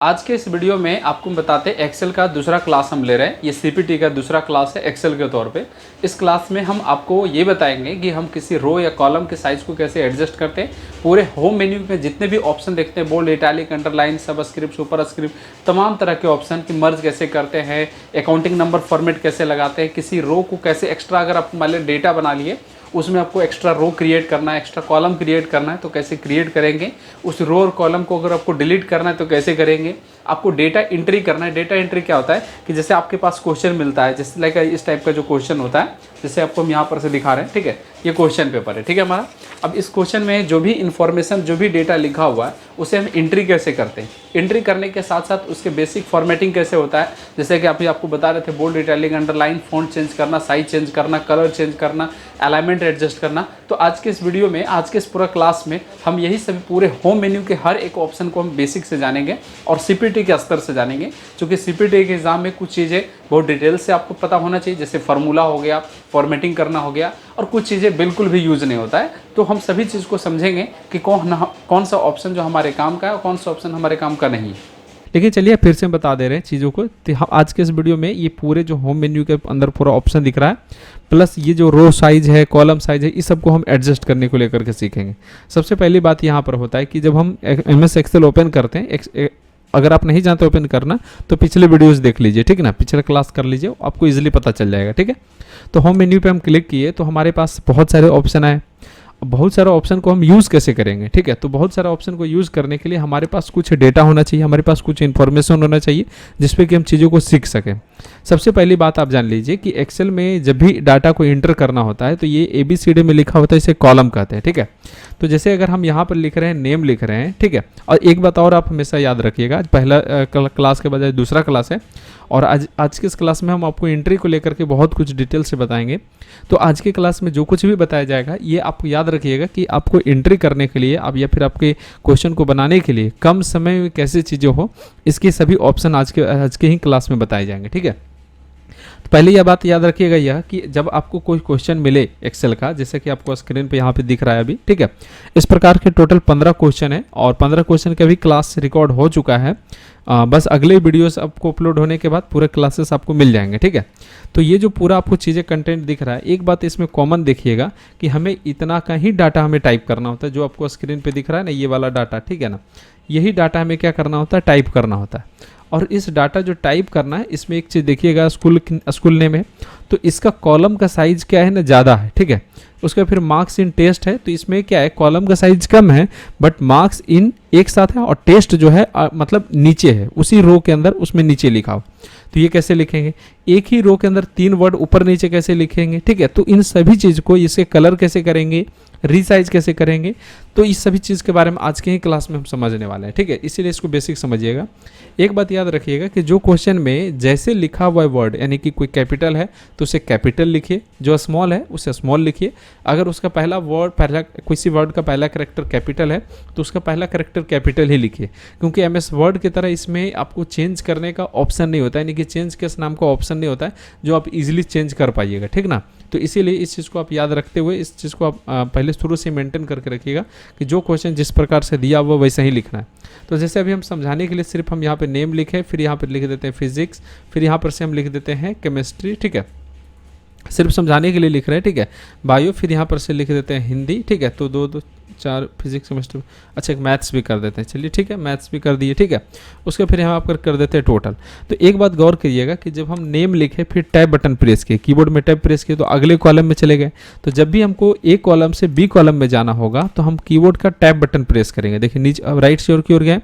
आज के इस वीडियो में आपको बताते हैं एक्सेल का दूसरा क्लास हम ले रहे हैं। ये सीपीटी का दूसरा क्लास है एक्सेल के तौर पे। इस क्लास में हम आपको ये बताएंगे कि हम किसी रो या कॉलम के साइज़ को कैसे एडजस्ट करते हैं। पूरे होम मेन्यू में जितने भी ऑप्शन देखते हैं, bold, italic, underline, subscript, superscript, तमाम तरह के ऑप्शन की मर्ज कैसे करते हैं, अकाउंटिंग नंबर फॉर्मेट कैसे लगाते हैं, किसी रो को कैसे एक्स्ट्रा, अगर आप मान लीजिए डेटा बना लिए उसमें आपको एक्स्ट्रा रो क्रिएट करना है, एक्स्ट्रा कॉलम क्रिएट करना है तो कैसे क्रिएट करेंगे, उस रो और कॉलम को अगर आपको डिलीट करना है तो कैसे करेंगे, आपको डेटा एंट्री करना है। डेटा एंट्री क्या होता है कि जैसे आपके पास क्वेश्चन मिलता है, जैसे लाइक इस टाइप का जो क्वेश्चन होता है, जैसे आपको हम यहाँ पर से दिखा रहे हैं, ठीक है, ये क्वेश्चन पेपर है, ठीक है हमारा। अब इस क्वेश्चन में जो भी इन्फॉर्मेशन, जो भी डेटा लिखा हुआ है उसे हम एंट्री कैसे करते हैं। एंट्री करने के साथ साथ उसके बेसिक फॉर्मेटिंग कैसे होता है, जैसे कि अभी आपको बता रहे थे, bold, italic, underline, font change करना, साइज चेंज करना, कलर चेंज करना, अलाइनमेंट एडजस्ट करना। तो आज के इस वीडियो में, आज के इस पूरा क्लास में हम यही सभी पूरे होम मेन्यू के हर एक ऑप्शन को हम बेसिक से जानेंगे और सीपीटी के स्तर से जानेंगे। क्योंकि सीपीटी के एग्जाम में कुछ चीज़ें बहुत डिटेल से आपको पता होना चाहिए, जैसे फार्मूला हो गया, फॉर्मेटिंग करना हो गया, और कुछ चीज़ें बिल्कुल भी यूज़ नहीं होता है। तो हम सभी चीज़ को समझेंगे कि कौन सा ऑप्शन जो हमारे काम का है और कौन सा ऑप्शन हमारे काम का नहीं है। लेकिन चलिए फिर से बता दे रहे हैं चीज़ों को। तो हम आज के इस वीडियो में ये पूरे जो होम मेन्यू के अंदर पूरा ऑप्शन दिख रहा है, प्लस ये जो रो साइज है, कॉलम साइज है, इस सबको हम एडजस्ट करने को लेकर के सीखेंगे। सबसे पहली बात यहाँ पर होता है कि जब हम MS एक्सेल ओपन करते हैं, अगर आप नहीं जानते ओपन करना तो पिछले वीडियोस देख लीजिए, ठीक है ना, पिछले क्लास कर लीजिए, आपको इजीली पता चल जाएगा, ठीक है। तो होम मेन्यू पे हम क्लिक किए तो हमारे पास बहुत सारे ऑप्शन आए। बहुत सारे ऑप्शन को हम यूज़ कैसे करेंगे, ठीक है। तो बहुत सारे ऑप्शन को यूज़ करने के लिए हमारे पास कुछ डेटा होना चाहिए, हमारे पास कुछ इन्फॉर्मेशन होना चाहिए जिसपे कि हम चीज़ों को सीख सकें। सबसे पहली बात आप जान लीजिए कि एक्सेल में जब भी डाटा को इंटर करना होता है तो ये ABCD में लिखा होता है, इसे कॉलम कहते हैं, ठीक है। तो जैसे अगर हम यहाँ पर लिख रहे हैं, नेम लिख रहे हैं, ठीक है। और एक बात और आप हमेशा याद रखिएगा, आज पहला क्लास के बजाय दूसरा क्लास है और आज के इस क्लास में हम आपको एंट्री को लेकर के बहुत कुछ डिटेल से बताएंगे। तो आज के क्लास में जो कुछ भी बताया जाएगा ये आपको याद रखिएगा कि आपको एंट्री करने के लिए आप या फिर आपके क्वेश्चन को बनाने के लिए कम समय में कैसे चीज़ें हो, इसके सभी ऑप्शन आज के ही क्लास में बताए जाएंगे, ठीक है। तो पहले यह बात याद रखिएगा यह कि जब आपको कोई क्वेश्चन मिले एक्सेल का, जैसे कि आपको स्क्रीन पे यहाँ पे दिख रहा है अभी, ठीक है, इस प्रकार के टोटल 15 क्वेश्चन है और 15 क्वेश्चन का भी क्लास रिकॉर्ड हो चुका है। बस अगले वीडियोस आपको अपलोड होने के बाद पूरे क्लासेस आपको मिल जाएंगे, ठीक है। तो ये जो पूरा आपको चीज़ें कंटेंट दिख रहा है, एक बात इसमें कॉमन देखिएगा कि हमें इतना का ही डाटा हमें टाइप करना होता है। जो आपको स्क्रीन पे दिख रहा है ना, ये वाला डाटा, ठीक है ना, यही डाटा हमें क्या करना होता है, टाइप करना होता है। और इस डाटा जो टाइप करना है, इसमें एक चीज़ देखिएगा, स्कूल नेम है तो इसका कॉलम का साइज क्या है ना, ज़्यादा है, ठीक है। उसका फिर मार्क्स इन टेस्ट है तो इसमें क्या है, कॉलम का साइज कम है बट मार्क्स इन एक साथ है और टेस्ट जो है मतलब नीचे है, उसी रो के अंदर उसमें नीचे लिखा हो। तो ये कैसे लिखेंगे, एक ही रो के अंदर 3 वर्ड ऊपर नीचे कैसे लिखेंगे, ठीक है। तो इन सभी चीज़ को, इसके कलर कैसे करेंगे, रीसाइज कैसे करेंगे, तो इस सभी चीज़ के बारे में आज के ही क्लास में हम समझने वाले हैं, ठीक है। इसीलिए इसको बेसिक समझिएगा। एक बात याद रखिएगा कि जो क्वेश्चन में जैसे लिखा हुआ वर्ड, यानी कि कोई कैपिटल है तो उसे कैपिटल लिखिए, जो स्मॉल है उसे स्मॉल लिखिए। अगर उसका पहला वर्ड, किसी वर्ड का पहला कैरेक्टर कैपिटल है तो उसका पहला कैरेक्टर कैपिटल ही लिखिए, क्योंकि MS वर्ड की तरह इसमें आपको चेंज करने का ऑप्शन नहीं होता है, यानी कि चेंज केस नाम का ऑप्शन नहीं होता है जो आप इजीली चेंज कर पाइएगा, ठीक ना। तो इसीलिए इस चीज़ को आप याद रखते हुए इस चीज़ को आप पहले शुरू से मेंटेन करके रखिएगा कि जो क्वेश्चन जिस प्रकार से दिया हुआ वैसे ही लिखना है। तो जैसे अभी हम समझाने के लिए सिर्फ हम यहाँ पे नेम लिखे, फिर यहाँ पर लिख देते हैं फिजिक्स, फिर यहाँ पर से हम लिख देते हैं केमिस्ट्री, ठीक है, सिर्फ समझाने के लिए लिख रहे हैं, ठीक है, बायो, फिर यहाँ पर से लिख देते हैं हिंदी, ठीक है। तो 2 2 4 फिजिक्स केमिस्ट्री, अच्छा एक मैथ्स भी कर देते हैं, चलिए ठीक है, मैथ्स भी कर दिए, ठीक है। उसके फिर हम आप कर देते हैं टोटल। तो एक बात गौर करिएगा कि जब हम नेम लिखे फिर टैब बटन प्रेस किए, कीबोर्ड में टैब प्रेस किए तो अगले कॉलम में चले गए। तो जब भी हमको A कॉलम से B कॉलम में जाना होगा तो हम कीबोर्ड का टैब बटन प्रेस करेंगे, देखिए नीचे राइट से की ओर गए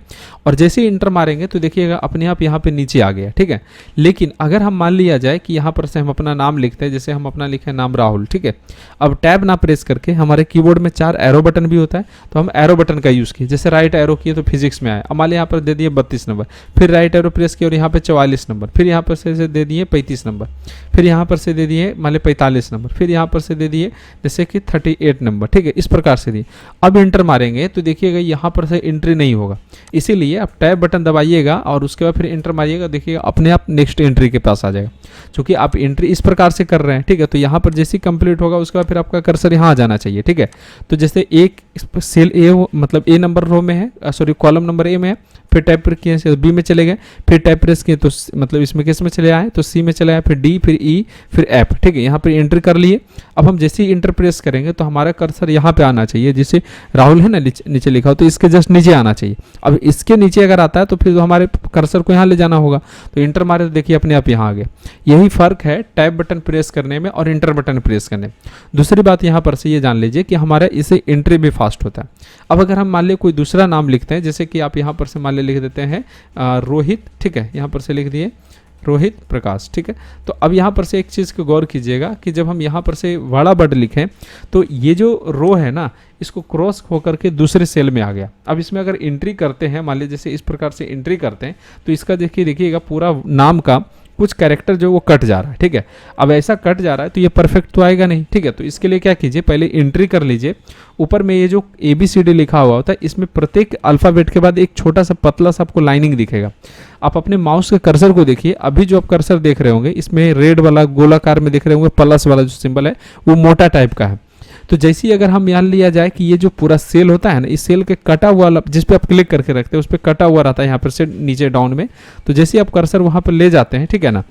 और जैसे ही इंटर मारेंगे तो देखिएगा अपने आप यहाँ पे नीचे आ गया, ठीक है। लेकिन अगर हम मान लिया जाए कि यहाँ पर से हम अपना नाम लिखते हैं, जैसे हम अपना लिखे नाम राहुल, ठीक है, अब टैब ना प्रेस करके हमारे कीबोर्ड में 4 एरो बटन भी होता है तो हम एरो बटन का यूज़ किए, जैसे राइट एरो किए तो फिजिक्स में आए, अब मान लिया यहाँ पर दे दिए 32 नंबर, फिर राइट एरो प्रेस किए और यहाँ पे 44 नंबर, फिर यहाँ पर से दे दिए 35 नंबर, फिर यहाँ पर से दे दिए मान लिया 45 नंबर, फिर यहाँ पर से दे दिए जैसे कि 38 नंबर, ठीक है, इस प्रकार से दिए। अब इंटर मारेंगे तो देखिएगा यहाँ पर से एंट्री नहीं होगा, इसीलिए आप टैब बटन दबाइएगा और उसके बाद फिर इंटर मारिएगा, देखिएगा अपने आप नेक्स्ट एंट्री के पास आ जाएगा। क्योंकि आप एंट्री इस प्रकार से कर रहे हैं, ठीक है। तो यहाँ पर जैसे कंप्लीट होगा उसके बाद फिर आपका कर्सर यहाँ आ जाना चाहिए, ठीक है। तो जैसे इस पर सेल ए मतलब ए नंबर रो में है, सॉरी कॉलम नंबर ए में है, फिर टाइप किए तो बी में चले गए, फिर टाइप प्रेस किए तो मतलब इसमें किस में चले आए तो सी में चले आए, फिर डी, फिर ई, फिर एफ। ठीक है, यहाँ पर एंटर कर लिए। अब हम जैसे ही इंटर प्रेस करेंगे तो हमारा कर्सर यहाँ पे आना चाहिए, जैसे राहुल है ना नीचे लिखा हो तो इसके जस्ट नीचे आना चाहिए। अब इसके नीचे अगर आता है तो फिर हमारे कर्सर को यहाँ ले जाना होगा, तो इंटर मारे तो देखिए अपने आप यहाँ आ गया। यही फर्क है टैब बटन प्रेस करने में और इंटर बटन प्रेस करने में। दूसरी बात यहाँ पर से ये जान लीजिए कि हमारा इसे एंट्री भी फास्ट होता है। अब अगर हम मान लीजिए कोई दूसरा नाम लिखते हैं, जैसे कि आप यहाँ पर से मान लीजिए लिख देते हैं रोहित, ठीक है, यहाँ पर से लिख दिए रोहित प्रकाश। ठीक है, तो अब यहाँ पर से एक चीज़ को गौर कीजिएगा कि जब हम यहाँ पर से बड़ा वर्ड लिखें तो ये जो रो है ना, इसको क्रॉस होकर के दूसरे सेल में आ गया। अब इसमें अगर एंट्री करते हैं, मान लीजिए जैसे इस प्रकार से एंट्री करते हैं तो इसका देखिएगा पूरा नाम का कुछ कैरेक्टर जो वो कट जा रहा है। ठीक है, अब ऐसा कट जा रहा है तो ये परफेक्ट तो आएगा नहीं। ठीक है, तो इसके लिए क्या कीजिए, पहले एंट्री कर लीजिए। ऊपर में ये जो ABCD लिखा हुआ होता है, इसमें प्रत्येक अल्फ़ाबेट के बाद एक छोटा सा पतला सा आपको लाइनिंग दिखेगा। आप अपने माउस के कर्सर को देखिए, अभी जो आप कर्सर देख रहे होंगे इसमें रेड वाला गोलाकार में दिख रहे होंगे प्लस वाला जो सिंबल है वो मोटा टाइप का है। तो जैसे ही अगर हम मान लिया जाए कि ये जो पूरा सेल होता है ना, इस सेल के कटा हुआ जिस पे आप क्लिक करके रखते हैं उस पर कटा हुआ रहता है यहाँ पर से नीचे डाउन में, तो जैसे ही आप कर्सर वहाँ पर ले जाते हैं, ठीक है ना,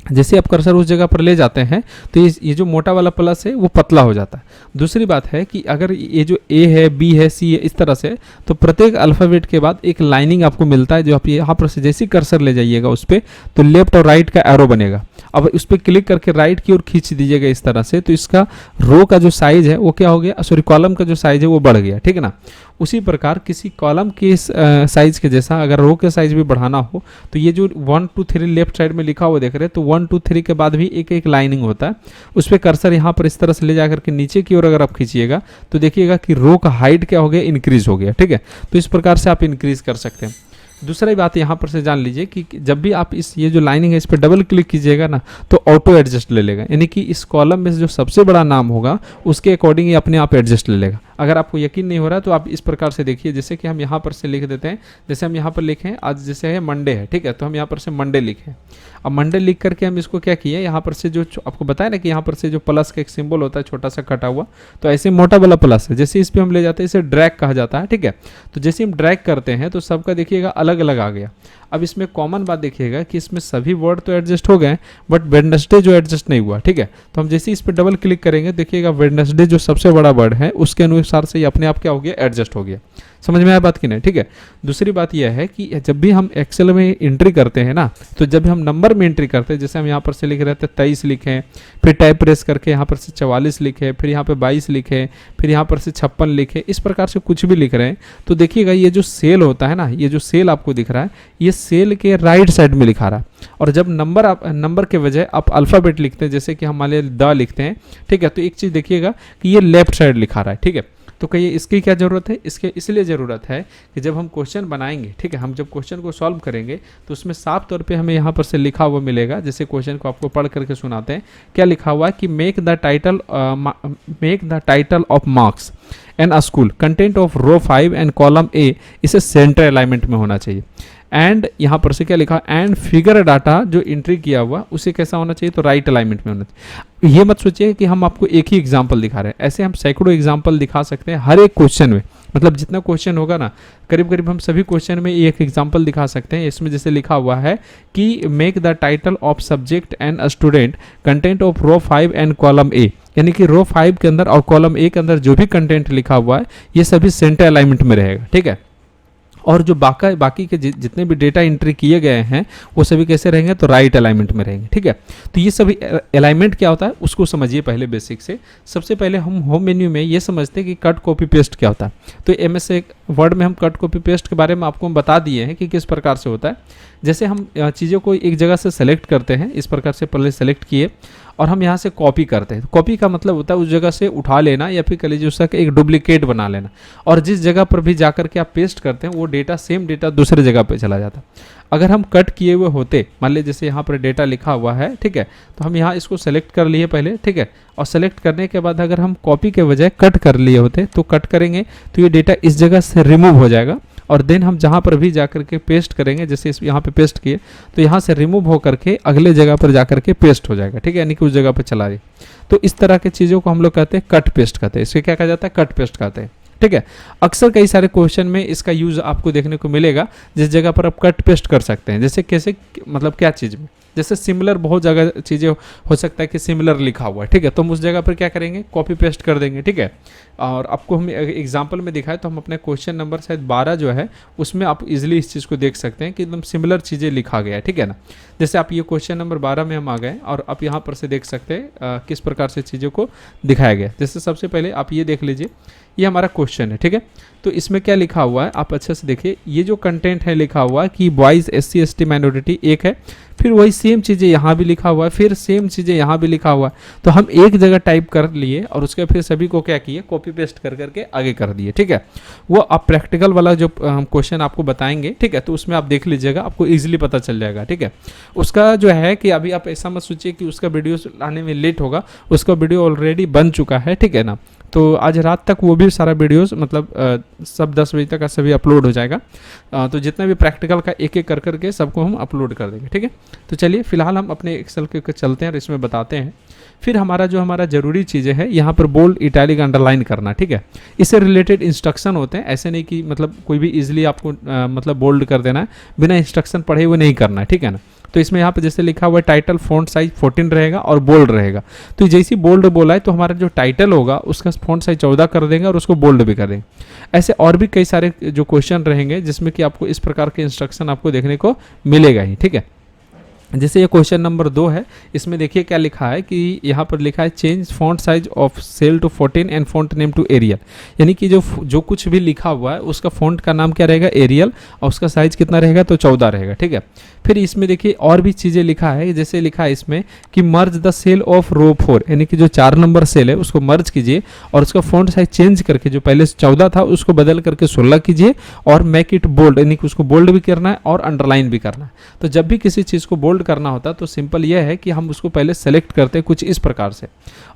जैसे आप कर्सर उस जगह पर ले जाते हैं तो ये जो मोटा वाला प्लस है वो पतला हो जाता है। दूसरी बात है कि अगर ये जो ए है, बी है, सी है, इस तरह से, तो प्रत्येक अल्फ़ाबेट के बाद एक लाइनिंग आपको मिलता है जो आप यहाँ पर से जैसे कर्सर ले जाइएगा उस पर तो लेफ्ट और राइट का एरो बनेगा। अब उस पर क्लिक करके राइट की ओर खींच दीजिएगा इस तरह से, तो इसका रो का जो साइज़ है वो क्या हो गया, सॉरी कॉलम का जो साइज़ है वो बढ़ गया। ठीक है ना, उसी प्रकार किसी कॉलम के साइज़ के जैसा अगर रो के साइज़ भी बढ़ाना हो तो ये जो 1 2 3 लेफ्ट साइड में लिखा हुआ देख रहे हैं, तो 1 2 3 के बाद भी एक एक लाइनिंग होता है। उस पर कर्सर यहाँ पर इस तरह से ले जाकर के नीचे की ओर अगर आप खींचिएगा तो देखिएगा कि रो का हाइट क्या हो गया, इंक्रीज हो गया। ठीक है, तो इस प्रकार से आप इंक्रीज कर सकते हैं। दूसरी बात यहाँ पर से जान लीजिए कि जब भी आप ये जो लाइनिंग है इस पर डबल क्लिक कीजिएगा ना तो ऑटो एडजस्ट ले लेगा, यानी कि इस कॉलम में जो सबसे बड़ा नाम होगा उसके अकॉर्डिंग ये अपने आप एडजस्ट ले लेगा। अगर आपको यकीन नहीं हो रहा तो आप इस प्रकार से देखिए, जैसे कि हम यहाँ पर से लिख देते हैं, जैसे हम यहाँ पर लिखें आज जैसे है मंडे है, ठीक है, तो हम यहाँ पर से मंडे लिखें। अब मंडे लिख करके हम इसको क्या किए, यहाँ पर से जो आपको बताया ना कि यहाँ पर से जो प्लस का एक सिंबल होता है छोटा सा कटा हुआ, तो ऐसे मोटा वाला प्लस है, जैसे इस पर हम ले जाते हैं इसे ड्रैग कहा जाता है। ठीक है, तो जैसे हम ड्रैग करते हैं तो सबका देखिएगा अलग अलग आ गया। अब इसमें कॉमन बात देखिएगा कि इसमें सभी वर्ड तो एडजस्ट हो गए बट वेडनेसडे जो एडजस्ट नहीं हुआ। ठीक है, तो हम जैसे इस पर डबल क्लिक करेंगे देखिएगा वेडनेसडे जो सबसे बड़ा वर्ड है उसके अनुसार से ये अपने आप क्या हो गया, एडजस्ट हो गया। समझ में आया बात कि नहीं? ठीक है, दूसरी बात यह है कि जब भी हम एक्सेल में एंट्री करते हैं ना, तो जब भी हम नंबर में एंट्री करते हैं, जैसे हम यहाँ पर से लिख रहे थे 23 लिखें, फिर टाइप प्रेस करके यहाँ पर से 44 लिखे, फिर यहाँ पे 22 लिखे, फिर यहाँ पर से 56 लिखे, इस प्रकार से कुछ भी लिख रहे हैं तो देखिएगा ये जो सेल होता है ना, ये जो सेल आपको दिख रहा है ये सेल के राइट साइड में लिखा रहा है। और जब नंबर के बजाय आप अल्फ़ाबेट लिखते हैं, जैसे कि हम मान लीजिए द लिखते हैं, ठीक है, तो एक चीज़ देखिएगा कि ये लेफ्ट साइड लिखा रहा है। ठीक है, तो कहिए इसकी क्या ज़रूरत है? इसके इसलिए ज़रूरत है कि जब हम क्वेश्चन बनाएंगे, ठीक है, हम जब क्वेश्चन को सॉल्व करेंगे तो उसमें साफ तौर पे हमें यहाँ पर से लिखा हुआ मिलेगा। जैसे क्वेश्चन को आपको पढ़ करके सुनाते हैं, क्या लिखा हुआ है कि make the title of marks and a school content of row 5 and column A इसे सेंटर अलाइनमेंट में होना चाहिए। एंड यहाँ पर से क्या लिखा, एंड फिगर डाटा जो एंट्री किया हुआ उसे कैसा होना चाहिए, तो राइट अलाइनमेंट में होना चाहिए। ये मत सोचिए कि हम आपको एक ही एग्जांपल दिखा रहे हैं, ऐसे हम सैकड़ों एग्जांपल दिखा सकते हैं हर एक क्वेश्चन में। मतलब जितना क्वेश्चन होगा ना, करीब करीब हम सभी क्वेश्चन में एक एग्जांपल दिखा सकते हैं। इसमें जैसे लिखा हुआ है कि make the title of subject and a student content of row 5 and column A, यानी कि रो 5 के अंदर और कॉलम ए के अंदर जो भी कंटेंट लिखा हुआ है ये सभी सेंटर अलाइनमेंट में रहेगा। ठीक है, और जो बाकी के जितने भी डेटा एंट्री किए गए हैं वो सभी कैसे रहेंगे, तो राइट अलाइनमेंट में रहेंगे। ठीक है, तो ये सभी अलाइनमेंट क्या होता है उसको समझिए पहले बेसिक से। सबसे पहले हम होम मेन्यू में ये समझते हैं कि कट कॉपी पेस्ट क्या होता है। तो MS वर्ड में हम कट कॉपी पेस्ट के बारे में आपको हम बता दिए हैं कि किस प्रकार से होता है। जैसे हम चीज़ों को एक जगह से सेलेक्ट करते हैं, इस प्रकार से पहले सेलेक्ट किए और हम यहाँ से कॉपी करते हैं। कॉपी का मतलब होता है उस जगह से उठा लेना या फिर कह लीजिए उसका एक डुप्लीकेट बना लेना, और जिस जगह पर भी जाकर के आप पेस्ट करते हैं वो डेटा सेम डेटा दूसरे जगह पे चला जाता है। अगर हम कट किए हुए होते, मान लीजिए जैसे यहाँ पर डेटा लिखा हुआ है, ठीक है, तो हम यहाँ इसको सेलेक्ट कर लिए पहले, ठीक है, और सेलेक्ट करने के बाद अगर हम कॉपी के बजाय कट कर लिए होते तो कट करेंगे तो ये डेटा इस जगह से रिमूव हो जाएगा, और देन हम जहाँ पर भी जाकर के पेस्ट करेंगे, जैसे इस यहाँ पे पेस्ट किए तो यहाँ से रिमूव होकर के अगले जगह पर जाकर के पेस्ट हो जाएगा। ठीक है, यानी कि उस जगह पर चला जाए। तो इस तरह के चीज़ों को हम लोग कहते हैं कट पेस्ट कहते हैं। इसके क्या कहा जाता है, कट पेस्ट कहते हैं। ठीक है। अक्सर कई सारे क्वेश्चन में इसका यूज़ आपको देखने को मिलेगा, जिस जगह पर आप कट पेस्ट कर सकते हैं। जैसे कैसे, मतलब क्या चीज़ में, जैसे सिमिलर बहुत जगह चीज़ें हो सकता है कि सिमिलर लिखा हुआ है, ठीक है, तो हम उस जगह पर क्या करेंगे, कॉपी पेस्ट कर देंगे, ठीक है। और आपको हम एग्जांपल में दिखाए तो हम अपने क्वेश्चन नंबर शायद 12 जो है उसमें आप इजीली इस चीज़ को देख सकते हैं कि एकदम सिमिलर चीज़ें लिखा गया है, ठीक है ना। जैसे आप ये क्वेश्चन नंबर 12 में हम आ गए और आप यहाँ पर से देख सकते हैं किस प्रकार से चीज़ों को दिखाया गया। जैसे सबसे पहले आप ये देख लीजिए, ये हमारा क्वेश्चन है, ठीक है। तो इसमें क्या लिखा हुआ है आप अच्छे से देखिए, ये जो कंटेंट है लिखा हुआ है कि बॉयज़ SC ST माइनॉरिटी एक है, फिर वही सेम चीज़ें यहाँ भी लिखा हुआ है, फिर सेम चीज़ें यहाँ भी लिखा हुआ है। तो हम एक जगह टाइप कर लिए और उसके फिर सभी को क्या किए, कॉपी पेस्ट कर करके आगे कर दिए, ठीक है। वो आप प्रैक्टिकल वाला जो हम क्वेश्चन आपको बताएंगे, ठीक है, तो उसमें आप देख लीजिएगा, आपको ईजिली पता चल जाएगा, ठीक है। उसका जो है कि अभी आप ऐसा मत सोचिए कि उसका वीडियो लाने में लेट होगा, उसका वीडियो ऑलरेडी बन चुका है, ठीक है ना। तो आज रात तक वो भी सारा वीडियोस मतलब सब 10 बजे तक का सभी अपलोड हो जाएगा। तो जितना भी प्रैक्टिकल का एक एक कर करके सबको हम अपलोड कर देंगे, ठीक है। तो चलिए फिलहाल हम अपने एक्सेल के चलते हैं और इसमें बताते हैं। फिर हमारा ज़रूरी चीज़ें है यहाँ पर बोल्ड, इटैलिक, अंडरलाइन करना, ठीक है। इससे रिलेटेड इंस्ट्रक्शन होते हैं, ऐसे नहीं कि मतलब कोई भी इजीली आपको मतलब बोल्ड कर देना है, बिना इंस्ट्रक्शन पढ़े हुए नहीं करना है, ठीक है ना। तो इसमें यहाँ पे जैसे लिखा हुआ है टाइटल फॉन्ट साइज 14 रहेगा और बोल्ड रहेगा। तो जैसे बोल्ड बोला है तो हमारा जो टाइटल होगा उसका फॉन्ट साइज 14 कर देंगे और उसको बोल्ड भी कर देंगे। ऐसे और भी कई सारे जो क्वेश्चन रहेंगे जिसमें कि आपको इस प्रकार के इंस्ट्रक्शन आपको देखने को मिलेगा ही, ठीक है। जैसे ये क्वेश्चन नंबर 2 है, इसमें देखिए क्या लिखा है कि यहाँ पर लिखा है change font size of cell to 14 and font name to Arial. यानी कि जो कुछ भी लिखा हुआ है उसका फॉन्ट का नाम क्या रहेगा, एरियल, और उसका साइज कितना रहेगा, तो 14 रहेगा, ठीक है। फिर इसमें देखिए और भी चीज़ें लिखा है, जैसे लिखा है इसमें कि मर्ज द सेल ऑफ रो 4, यानी कि जो 4 नंबर सेल है उसको मर्ज कीजिए और उसका फॉन्ट साइज चेंज करके जो पहले 14 था उसको बदल करके 16 कीजिए और मेक इट बोल्ड, यानी कि उसको बोल्ड भी करना है और अंडरलाइन भी करना है। तो जब भी किसी चीज़ को बोल्ड करना होता है तो सिंपल यह है कि हम उसको पहले सेलेक्ट करते हैं कुछ इस प्रकार से,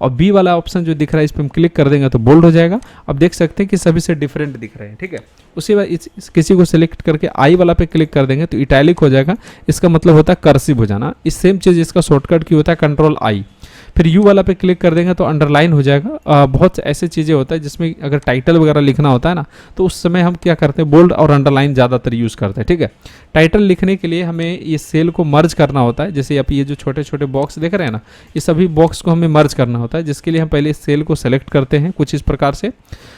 और बी वाला ऑप्शन जो दिख रहा है इस पर हम क्लिक कर देंगे तो बोल्ड हो जाएगा। अब देख सकते हैं कि सभी से डिफरेंट दिख रहे हैं, ठीक है। उसी बाद किसी को सिलेक्ट करके आई वाला पे क्लिक कर देंगे तो इटैलिक हो जाएगा, इसका मतलब होता है कर्सिव हो जाना। इस सेम चीज़ इसका शॉर्टकट की होता है कंट्रोल आई। फिर यू वाला पे क्लिक कर देंगे तो अंडरलाइन हो जाएगा। बहुत ऐसे चीज़ें होता है जिसमें अगर टाइटल वगैरह लिखना होता है ना तो उस समय हम क्या करते हैं, बोल्ड और अंडरलाइन ज़्यादातर यूज़ करते हैं, ठीक है। टाइटल लिखने के लिए हमें ये सेल को मर्ज करना होता है, जैसे आप ये जो छोटे छोटे बॉक्स देख रहे हैं ना, ये सभी बॉक्स को हमें मर्ज करना होता है, जिसके लिए हम पहले सेल को सेलेक्ट करते हैं कुछ इस प्रकार से।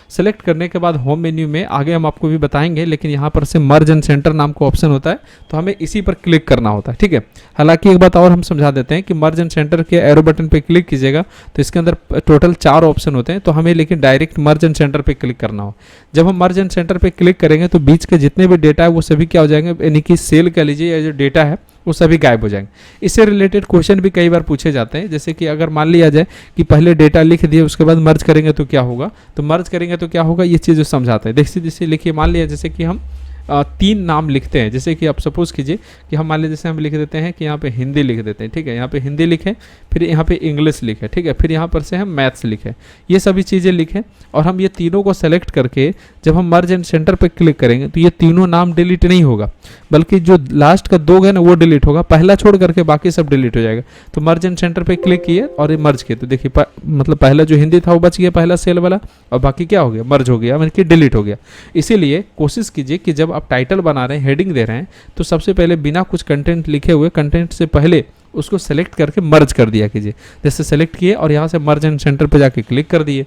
सेलेक्ट करने के बाद होम मेन्यू में आगे हम आपको भी बताएंगे, लेकिन यहाँ पर से मर्ज एंड सेंटर नाम का ऑप्शन होता है तो हमें इसी पर क्लिक करना होता है, ठीक है। हालांकि एक बात और हम समझा देते हैं कि मर्ज एंड सेंटर के एरो बटन पे क्लिक कीजिएगा तो इसके अंदर टोटल 4 ऑप्शन होते हैं, तो हमें लेकिन डायरेक्ट मर्ज एंड सेंटर पे क्लिक करना हो। जब हम मर्ज एंड सेंटर पे क्लिक करेंगे तो बीच के जितने भी डेटा है वो सभी क्या हो जाएंगे, यानी कि सेल कह लीजिए या जो डेटा है वो सभी गायब हो जाएंगे। इससे रिलेटेड क्वेश्चन भी कई बार पूछे जाते हैं, जैसे कि अगर मान लिया जाए कि पहले डेटा लिख दिए उसके बाद मर्ज करेंगे तो क्या होगा, तो मर्ज करेंगे तो क्या होगा, ये चीज़ समझाते हैं। जैसे लिखिए, मान लिया जैसे कि हम 3 नाम लिखते हैं, जैसे कि आप सपोज कीजिए कि हम मान लीजिए जैसे हम लिख देते हैं कि यहाँ पे हिंदी लिख देते हैं, ठीक है, यहाँ पे हिंदी लिखें, फिर यहाँ पे इंग्लिश लिखें, ठीक है, फिर यहाँ पर से हम मैथ्स लिखें, ये सभी चीज़ें लिखें और हम ये तीनों को सेलेक्ट करके जब हम मर्ज एंड सेंटर पे क्लिक करेंगे तो ये तीनों नाम डिलीट नहीं होगा, बल्कि जो लास्ट का 2 है ना वो डिलीट होगा, पहला छोड़ करके बाकी सब डिलीट हो जाएगा। तो मर्ज एंड सेंटर पे क्लिक किए और ये मर्ज किए तो देखिए मतलब पहला जो हिंदी था वो बच गया, पहला सेल वाला, और बाकी क्या हो गया, मर्ज हो गया, मतलब कि डिलीट हो गया। इसीलिए कोशिश कीजिए कि जब आप टाइटल बना रहे हैं, हेडिंग दे रहे हैं, तो सबसे पहले बिना कुछ कंटेंट लिखे हुए कंटेंट से पहले उसको सेलेक्ट करके मर्ज कर दिया कीजिए। जैसे सेलेक्ट किए और यहाँ से मर्ज एंड सेंटर पे जाके क्लिक कर दिए।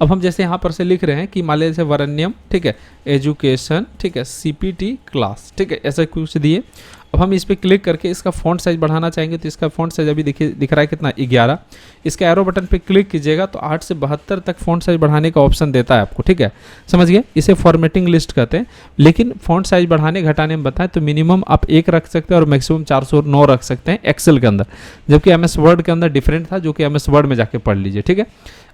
अब हम जैसे यहाँ पर से लिख रहे हैं कि मान लीजिए जैसे वरण्यम, ठीक है, एजुकेशन, ठीक है, CPT क्लास, ठीक है, ऐसा कुछ दिए। अब हम इस पर क्लिक करके इसका फॉन्ट साइज बढ़ाना चाहेंगे तो इसका फॉन्ट साइज अभी देखिए दिख रहा है कितना, 11। इसके एरो बटन पे क्लिक कीजिएगा तो 8 से 72 तक फॉन्ट साइज बढ़ाने का ऑप्शन देता है आपको, ठीक है, समझ गए। इसे फॉर्मेटिंग लिस्ट कहते हैं। लेकिन फॉन्ट साइज बढ़ाने घटाने में बताएं तो मिनिमम आप 1 रख सकते हैं और मैक्सिमम 409 रख सकते हैं एक्सेल के अंदर, जबकि MS वर्ड के अंदर डिफरेंट था, जो कि MS वर्ड में जाके पढ़ लीजिए, ठीक है।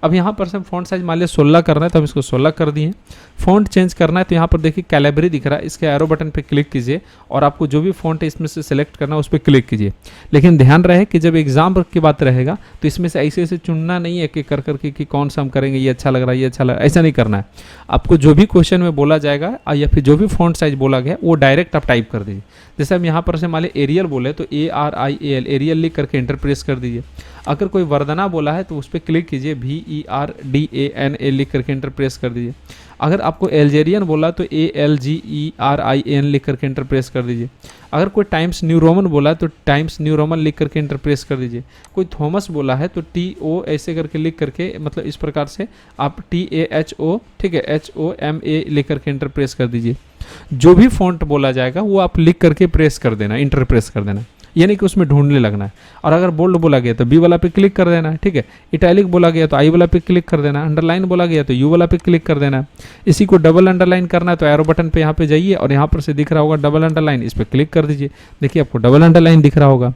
अब यहाँ पर से फॉन्ट साइज मान लिया 16 करना है तो हम इसको 16 कर दिए। फॉन्ट चेंज करना है तो यहाँ पर देखिए कैलेबरी दिख रहा है, इसके एरो बटन पे क्लिक कीजिए और आपको जो भी फॉन्ट है इसमें से सेलेक्ट करना, उस पर क्लिक कीजिए। लेकिन ध्यान रहे कि जब एग्जाम की बात रहेगा तो इसमें से ऐसे ऐसे चुनना नहीं है कि कर करके कि कौन सा हम करेंगे, ये अच्छा लग रहा है, ये अच्छा लग रहा है, ऐसा नहीं करना है। आपको जो भी क्वेश्चन में बोला जाएगा या फिर जो भी फॉन्ट साइज बोला गया वो डायरेक्ट आप टाइप कर दीजिए। जैसे हम यहाँ पर से मान लीजिए एरियल बोले तो ARIAL एरियल लिख करके एंटर प्रेस कर दीजिए। अगर कोई वर्धना बोला है तो उस पर क्लिक कीजिए, VERDANA लिख करके एंटर प्रेस कर दीजिए। अगर आपको एल्जेरियन बोला तो ALGERIAN लिख करके एंटर प्रेस कर दीजिए। अगर कोई टाइम्स न्यू रोमन बोला तो टाइम्स न्यू रोमन लिख करके एंटर प्रेस कर दीजिए। कोई थॉमस बोला है तो TO ऐसे करके लिख करके, मतलब इस प्रकार से आप TAHO, ठीक है, HOMA लिख करके एंटर प्रेस कर दीजिए। जो भी फॉन्ट बोला जाएगा वो आप लिख करके प्रेस कर देना, इंटर प्रेस कर देना, यानी कि उसमें ढूंढने लगना है। और अगर बोल्ड बोला गया तो B वाला पे क्लिक कर देना है, ठीक है। इटैलिक बोला गया तो I वाला पे क्लिक कर देना है। अंडरलाइन बोला गया तो U वाला पे क्लिक कर देना है। इसी को डबल अंडरलाइन करना है तो एरो बटन पे यहाँ पे जाइए और यहाँ पर से दिख रहा होगा डबल अंडरलाइन, इस पर क्लिक कर दीजिए। देखिए आपको डबल अंडरलाइन दिख रहा होगा,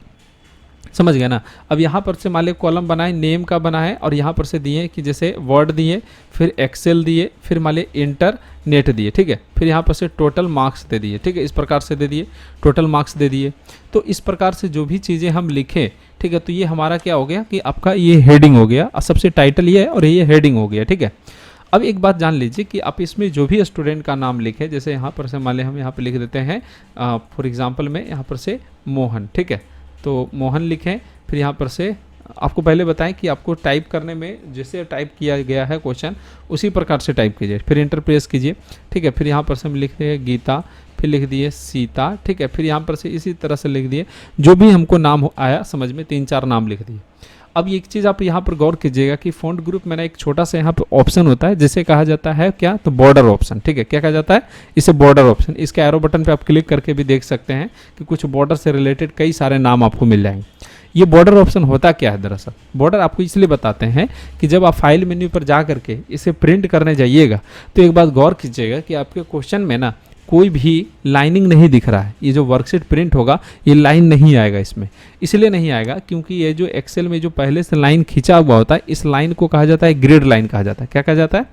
समझ गया ना। अब यहाँ पर से मान लीजिए कॉलम बनाए, नेम का बना है और यहाँ पर से दिए कि जैसे वर्ड दिए, फिर एक्सेल दिए, फिर मान लीजिए इंटरनेट दिए, ठीक है। फिर यहाँ पर से टोटल मार्क्स दे दिए, ठीक है, इस प्रकार से दे दिए, टोटल मार्क्स दे दिए। तो इस प्रकार से जो भी चीज़ें हम लिखें, ठीक है, तो ये हमारा क्या हो गया कि आपका ये हेडिंग हो गया। सबसे टाइटल ये है और ये हेडिंग हो गया, ठीक है। अब एक बात जान लीजिए कि आप इसमें जो भी स्टूडेंट का नाम लिखे, जैसे यहाँ पर से मान लीजिए हम यहाँ पर लिख देते हैं फॉर एग्जाम्पल में यहाँ पर से मोहन, ठीक है, तो मोहन लिखें। फिर यहाँ पर से आपको पहले बताएं कि आपको टाइप करने में जैसे टाइप किया गया है क्वेश्चन उसी प्रकार से टाइप कीजिए, फिर इंटर प्रेस कीजिए, ठीक है। फिर यहाँ पर से हम लिख रहे हैं गीता, फिर लिख दिए सीता, ठीक है। फिर यहाँ पर से इसी तरह से लिख दिए जो भी हमको नाम आया समझ में, 3-4 नाम लिख दिए। अब एक चीज़ आप यहाँ पर गौर कीजिएगा कि फ़ॉन्ट ग्रुप में ना एक छोटा सा यहाँ पर ऑप्शन होता है जिसे कहा जाता है क्या, तो बॉर्डर ऑप्शन, ठीक है। क्या कहा जाता है इसे, बॉर्डर ऑप्शन। इसके एरो बटन पे आप क्लिक करके भी देख सकते हैं कि कुछ बॉर्डर से रिलेटेड कई सारे नाम आपको मिल जाएंगे। ये बॉर्डर ऑप्शन होता क्या है, दरअसल बॉर्डर आपको इसलिए बताते हैं कि जब आप फाइल मेन्यू पर जा करके इसे प्रिंट करने जाइएगा तो एक बात गौर कीजिएगा कि आपके क्वेश्चन में ना कोई भी लाइनिंग नहीं दिख रहा है। ये जो वर्कशीट प्रिंट होगा ये लाइन नहीं आएगा इसमें, इसलिए नहीं आएगा क्योंकि ये जो एक्सेल में जो पहले से लाइन खींचा हुआ होता है, इस लाइन को कहा जाता है ग्रिड लाइन कहा जाता है। क्या कहा जाता है,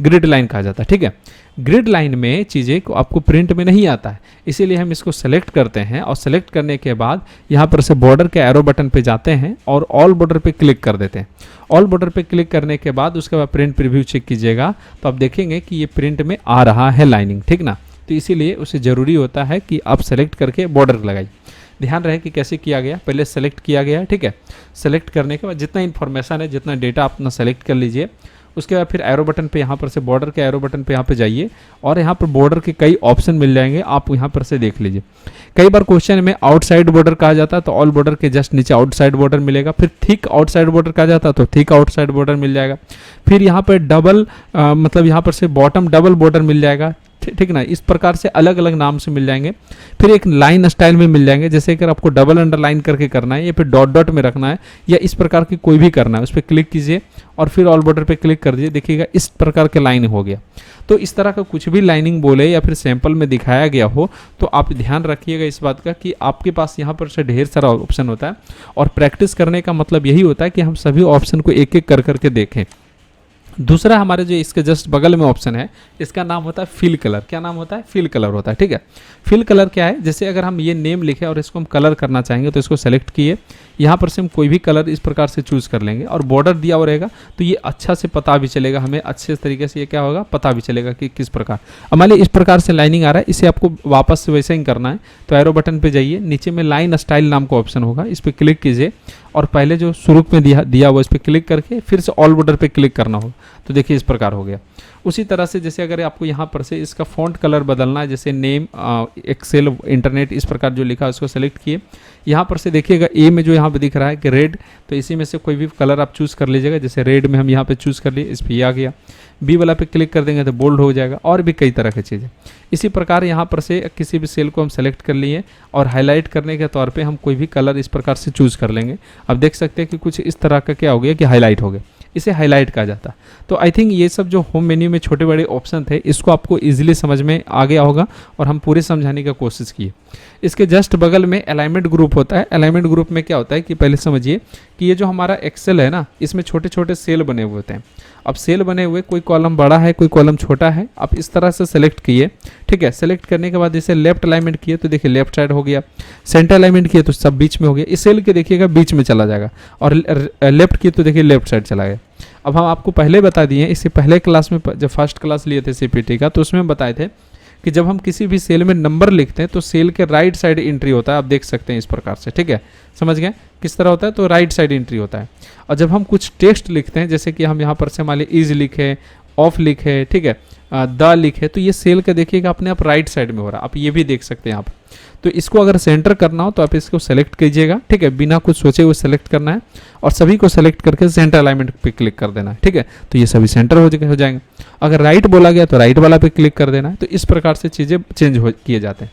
ग्रिड लाइन कहा जाता है, ठीक है। ग्रिड लाइन में चीज़ें को आपको प्रिंट में नहीं आता है, इसीलिए हम इसको सेलेक्ट करते हैं और सेलेक्ट करने के बाद यहाँ पर से बॉर्डर के एरो बटन पे जाते हैं और ऑल बॉर्डर पे क्लिक कर देते हैं। ऑल बॉर्डर पे क्लिक करने के बाद उसके बाद प्रिंट प्रीव्यू चेक कीजिएगा तो आप देखेंगे कि ये प्रिंट में आ रहा है लाइनिंग, ठीक ना। तो इसीलिए उसे ज़रूरी होता है कि आप सेलेक्ट करके बॉर्डर लगाइए। ध्यान रहे कि कैसे किया गया, पहले सेलेक्ट किया गया है, ठीक है। सेलेक्ट करने के बाद जितना इन्फॉर्मेशन है, जितना डेटा अपना सेलेक्ट कर लीजिए। उसके बाद फिर एरो बटन पे यहाँ पर से बॉर्डर के एरो बटन पे यहाँ पे जाइए और यहाँ पर बॉर्डर के कई ऑप्शन मिल जाएंगे, आप यहाँ पर से देख लीजिए। कई बार क्वेश्चन में आउटसाइड बॉर्डर कहा जाता है तो ऑल बॉर्डर के जस्ट नीचे आउटसाइड बॉर्डर मिलेगा। फिर थिक आउटसाइड बॉर्डर कहा जाता है तो थिक आउटसाइड बॉर्डर मिल जाएगा। फिर यहाँ पर डबल मतलब यहाँ पर से बॉटम डबल बॉर्डर मिल जाएगा, ठीक ना। इस प्रकार से अलग अलग नाम से मिल जाएंगे। फिर एक लाइन स्टाइल में मिल जाएंगे, जैसे अगर आपको डबल अंडरलाइन करके करना है या फिर डॉट डॉट में रखना है या इस प्रकार की कोई भी करना है, उस पर क्लिक कीजिए और फिर ऑल बॉर्डर पे क्लिक कर दीजिए। देखिएगा इस प्रकार के लाइन हो गया। तो इस तरह का कुछ भी लाइनिंग बोले या फिर सैंपल में दिखाया गया हो तो आप ध्यान रखिएगा इस बात का कि आपके पास यहाँ पर से ढेर सारा ऑप्शन होता है और प्रैक्टिस करने का मतलब यही होता है कि हम सभी ऑप्शन को एक एक कर करके देखें। दूसरा हमारे जो इसके जस्ट बगल में ऑप्शन है, इसका नाम होता है फिल कलर। क्या नाम होता है, फिल कलर होता है, ठीक है। फिल कलर क्या है, जैसे अगर हम ये नेम लिखे और इसको हम कलर करना चाहेंगे तो इसको सेलेक्ट किए, यहाँ पर से हम कोई भी कलर इस प्रकार से चूज़ कर लेंगे और बॉर्डर दिया हुआ रहेगा तो ये अच्छा से पता भी चलेगा, हमें अच्छे तरीके से ये क्या होगा पता भी चलेगा कि किस प्रकार। अब मान लीजिए इस प्रकार से लाइनिंग आ रहा है, इसे आपको वापस से वैसे ही करना है तो एरो बटन पे जाइए, नीचे में लाइन स्टाइल नाम का ऑप्शन होगा, इस पर क्लिक कीजिए और पहले जो शुरू में दिया हुआ इस पर क्लिक करके फिर से ऑल बॉर्डर पे क्लिक करना होगा। तो देखिए इस प्रकार हो गया। उसी तरह से जैसे अगर आपको यहाँ पर से इसका फ़ॉन्ट कलर बदलना है, जैसे नेम एक्सेल इंटरनेट इस प्रकार जो लिखा है उसको सेलेक्ट किए। यहाँ पर से देखिएगा ए में जो यहाँ पे दिख रहा है कि रेड, तो इसी में से कोई भी कलर आप चूज़ कर लीजिएगा। जैसे रेड में हम यहाँ पे चूज़ कर लिए, इस पर आ गया। बी वाला पे क्लिक कर देंगे तो बोल्ड हो जाएगा और भी कई तरह की चीज़ें। इसी प्रकार यहाँ पर से किसी भी सेल को हम सेलेक्ट कर लिए और हाईलाइट करने के तौर पे हम कोई भी कलर इस प्रकार से चूज़ कर लेंगे। अब देख सकते हैं कि कुछ इस तरह का क्या हो गया कि हाईलाइट हो गया, इसे हाईलाइट कहा जाता है। तो आई थिंक ये सब जो होम मेन्यू में छोटे बड़े ऑप्शन थे इसको आपको इजीली समझ में आ गया होगा और हम पूरे समझाने की कोशिश किए। इसके जस्ट बगल में अलाइनमेंट ग्रुप होता है। अलाइनमेंट ग्रुप में क्या होता है कि पहले समझिए कि कि ये जो हमारा एक्सेल है ना, इसमें छोटे छोटे सेल बने हुए होते हैं। अब सेल बने हुए, कोई कॉलम बड़ा है कोई कॉलम छोटा है, आप इस तरह से सेलेक्ट किए, ठीक है। सेलेक्ट करने के बाद इसे लेफ्ट अलाइनमेंट किए तो देखिए लेफ्ट साइड हो गया, सेंटर अलाइनमेंट किए तो सब बीच में हो गया। इस सेल के देखिएगा बीच में चला जाएगा, और लेफ्ट किए तो देखिए लेफ्ट साइड चला गया। अब हम आपको पहले बता दिए, इससे पहले क्लास में जब फर्स्ट क्लास लिए थे सीपीटी का, तो उसमें बताए थे कि जब हम किसी भी सेल में नंबर लिखते हैं तो सेल के राइट साइड एंट्री होता है। आप देख सकते हैं इस प्रकार से, ठीक है, समझ गए किस तरह होता है, तो राइट साइड एंट्री होता है। और जब हम कुछ टेक्स्ट लिखते हैं, जैसे कि हम यहाँ पर से मान लीजिए इज लिखे, ऑफ लिखे, ठीक है, द लिखे, तो ये सेल का देखिएगा अपने आप राइट साइड में हो रहा है। आप ये भी देख सकते हैं यहाँ पर। तो इसको अगर सेंटर करना हो तो आप इसको सेलेक्ट कीजिएगा, ठीक है, बिना कुछ सोचे हुए सेलेक्ट करना है, और सभी को सेलेक्ट करके सेंटर अलाइनमेंट पे क्लिक कर देना है, ठीक है। तो ये सभी सेंटर हो जाएंगे। अगर राइट बोला गया तो राइट वाला पे क्लिक कर देना है। तो इस प्रकार से चीज़ें चेंज किए जाते हैं।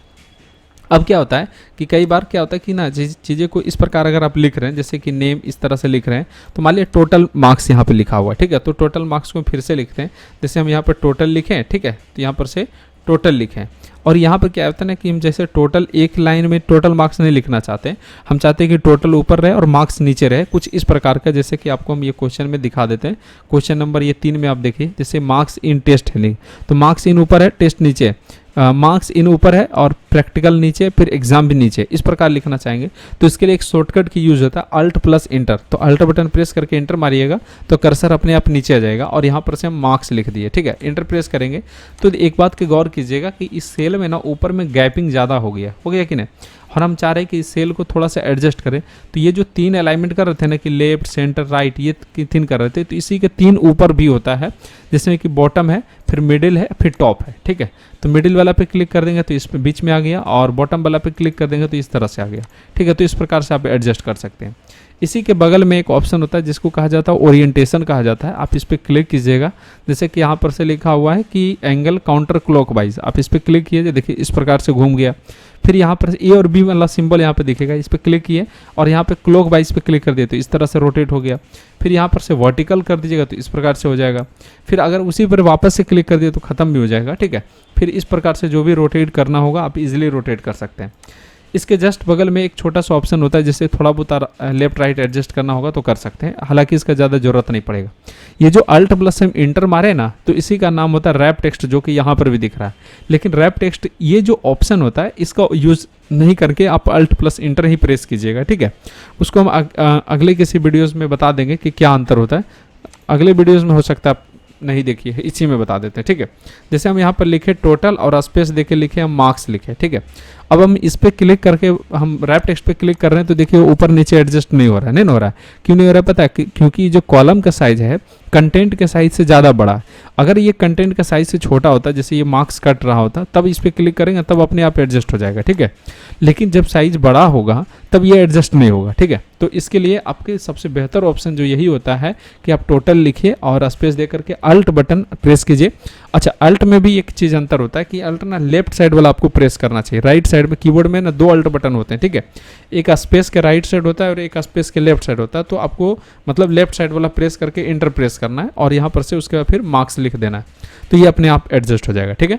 अब क्या होता है कि कई बार क्या होता है कि ना चीज़ें को इस प्रकार अगर आप लिख रहे हैं, जैसे कि नेम इस तरह से लिख रहे हैं, तो मान लीजिए टोटल मार्क्स यहाँ पे लिखा हुआ है, ठीक है, तो टोटल मार्क्स को फिर से लिखते हैं। जैसे हम यहाँ पर टोटल लिखें, ठीक है, तो यहाँ पर से टोटल लिखें, और यहाँ पर क्या होता है ना कि हम जैसे टोटल एक लाइन में टोटल मार्क्स नहीं लिखना चाहते, हम चाहते हैं कि टोटल ऊपर रहे और मार्क्स नीचे रहे, कुछ इस प्रकार का। जैसे कि आपको हम ये क्वेश्चन में दिखा देते हैं। क्वेश्चन नंबर ये 3 में आप देखिए, जैसे मार्क्स इन टेस्ट है, नहीं तो मार्क्स इन ऊपर है, टेस्ट नीचे है, मार्क्स इन ऊपर है और प्रैक्टिकल नीचे, फिर एग्जाम भी नीचे, इस प्रकार लिखना चाहेंगे तो इसके लिए एक शॉर्टकट की यूज होता है अल्ट प्लस इंटर। तो अल्ट बटन प्रेस करके इंटर मारिएगा तो कर्सर अपने आप नीचे आ जाएगा, और यहाँ पर से हम मार्क्स लिख दिए, ठीक है। इंटर प्रेस करेंगे तो एक बात की गौर कीजिएगा कि इस सेल में ना ऊपर में गैपिंग ज़्यादा हो गया कि नहीं, और हम चाह रहे हैं कि इस सेल को थोड़ा सा एडजस्ट करें। तो ये जो 3 अलाइनमेंट कर रहे थे ना कि लेफ्ट सेंटर राइट, ये 3 कर रहे थे, तो इसी के 3 ऊपर भी होता है, जिसमें कि बॉटम है, फिर मिडिल है, फिर टॉप है, ठीक है। तो मिडिल वाला पे क्लिक कर देंगे तो इस पे बीच में आ गया, और बॉटम वाला पे क्लिक कर देंगे तो इस तरह से आ गया, ठीक है। तो इस प्रकार से आप एडजस्ट कर सकते हैं। इसी के बगल में एक ऑप्शन होता है जिसको कहा जाता है ओरिएंटेशन कहा जाता है। आप इस पर क्लिक कीजिएगा, जैसे कि यहाँ पर से लिखा हुआ है कि एंगल काउंटर क्लॉकवाइज, आप इस पर क्लिक कीजिए, देखिए इस प्रकार से घूम गया। फिर यहाँ पर ए और बी वाला सिंबल यहाँ पे दिखेगा, इस पर क्लिक किए और यहाँ पे क्लॉकवाइज पे क्लिक कर दिए तो इस तरह से रोटेट हो गया। फिर यहाँ पर से वर्टिकल कर दीजिएगा तो इस प्रकार से हो जाएगा। फिर अगर उसी पर वापस से क्लिक कर दिए तो ख़त्म भी हो जाएगा, ठीक है। फिर इस प्रकार से जो भी रोटेट करना होगा आप इजीली रोटेट कर सकते हैं। इसके जस्ट बगल में एक छोटा सा ऑप्शन होता है, जिससे थोड़ा बहुत लेफ्ट राइट एडजस्ट करना होगा तो कर सकते हैं, हालांकि इसका ज़्यादा जरूरत नहीं पड़ेगा। ये जो अल्ट प्लस हम इंटर मारे ना, तो इसी का नाम होता है रैप टेक्स्ट, जो कि यहाँ पर भी दिख रहा है। लेकिन रैप टेक्स्ट ये जो ऑप्शन होता है इसका यूज़ नहीं करके आप अल्ट प्लस इंटर ही प्रेस कीजिएगा, ठीक है। उसको हम अगले किसी वीडियोज़ में बता देंगे कि क्या अंतर होता है। अगले वीडियोज़ में हो सकता है नहीं देखिए, इसी में बता देते हैं, ठीक है। जैसे हम यहाँ पर लिखे टोटल और स्पेस देके लिखे हम मार्क्स लिखे, ठीक है। अब हम इस पर क्लिक करके हम रैप टेक्स्ट पे क्लिक कर रहे हैं तो देखिए ऊपर नीचे एडजस्ट नहीं हो रहा है, नहीं हो रहा है। क्यों नहीं हो रहा है पता है? क्योंकि जो कॉलम का साइज है कंटेंट के साइज से ज़्यादा बड़ा है। अगर ये कंटेंट का साइज से छोटा होता, जैसे ये मार्क्स कट रहा होता, तब इस पर क्लिक करेंगे तब अपने आप एडजस्ट हो जाएगा, ठीक है। लेकिन जब साइज बड़ा होगा तब ये एडजस्ट नहीं होगा, ठीक है। तो इसके लिए आपके सबसे बेहतर ऑप्शन जो यही होता है कि आप टोटल लिखिए और स्पेस दे करके अल्ट बटन प्रेस कीजिए। अच्छा, अल्ट में भी एक चीज़ अंतर होता है कि अल्ट ना लेफ्ट साइड वाला आपको प्रेस करना चाहिए। राइट साइड में कीबोर्ड में ना 2 अल्ट बटन होते हैं, ठीक है। एक स्पेस के राइट साइड होता है और एक स्पेस के लेफ्ट साइड होता है। तो आपको मतलब लेफ्ट साइड वाला प्रेस करके इंटर प्रेस करना है और यहाँ पर से उसके बाद फिर मार्क्स लिख देना है, तो ये अपने आप एडजस्ट हो जाएगा, ठीक है।